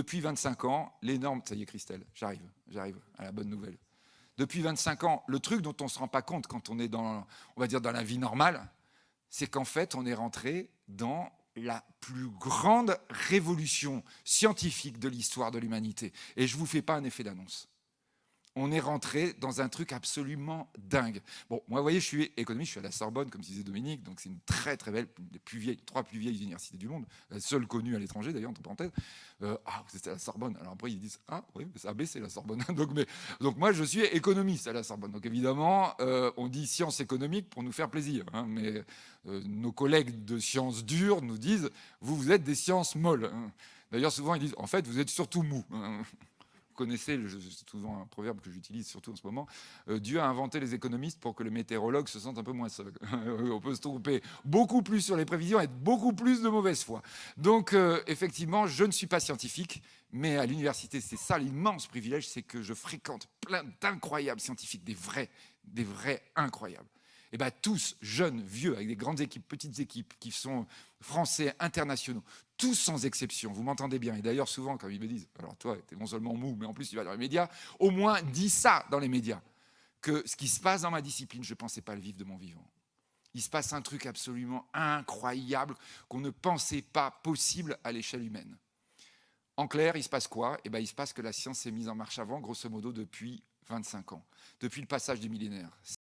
Depuis 25 ans, les normes... Ça y est, Christelle, j'arrive à la bonne nouvelle. Depuis 25 ans, le truc dont on ne se rend pas compte quand on est dans, on va dire, dans la vie normale, c'est qu'en fait, on est rentré dans la plus grande révolution scientifique de l'histoire de l'humanité. Et je ne vous fais pas un effet d'annonce. On est rentré dans un truc absolument dingue. Bon, moi, vous voyez, je suis économiste, je suis à la Sorbonne, comme disait Dominique, donc c'est une très très belle, des trois plus vieilles universités du monde, la seule connue à l'étranger d'ailleurs, entre parenthèses. Vous êtes à la Sorbonne. Alors après, ils disent, ah oui, ça a baissé la Sorbonne. donc moi, je suis économiste à la Sorbonne. Donc évidemment, on dit sciences économiques pour nous faire plaisir. Hein, mais nos collègues de sciences dures nous disent, vous êtes des sciences molles. Hein. D'ailleurs, souvent, ils disent, en fait, vous êtes surtout mou. Hein. Vous connaissez, c'est souvent un proverbe que j'utilise surtout en ce moment, Dieu a inventé les économistes pour que le météorologue se sente un peu moins seul. On peut se tromper beaucoup plus sur les prévisions et être beaucoup plus de mauvaise foi. Donc effectivement, je ne suis pas scientifique, mais à l'université, c'est ça l'immense privilège, c'est que je fréquente plein d'incroyables scientifiques, des vrais incroyables. Et bien tous, jeunes, vieux, avec des grandes équipes, petites équipes, qui sont français, internationaux, tous sans exception, vous m'entendez bien. Et d'ailleurs, souvent, quand ils me disent, alors toi, tu es non seulement mou, mais en plus tu vas dans les médias, au moins dis ça dans les médias, que ce qui se passe dans ma discipline, je ne pensais pas le vivre de mon vivant. Il se passe un truc absolument incroyable qu'on ne pensait pas possible à l'échelle humaine. En clair, il se passe quoi? Eh ben, il se passe que la science s'est mise en marche avant, grosso modo, depuis 25 ans, depuis le passage du millénaire.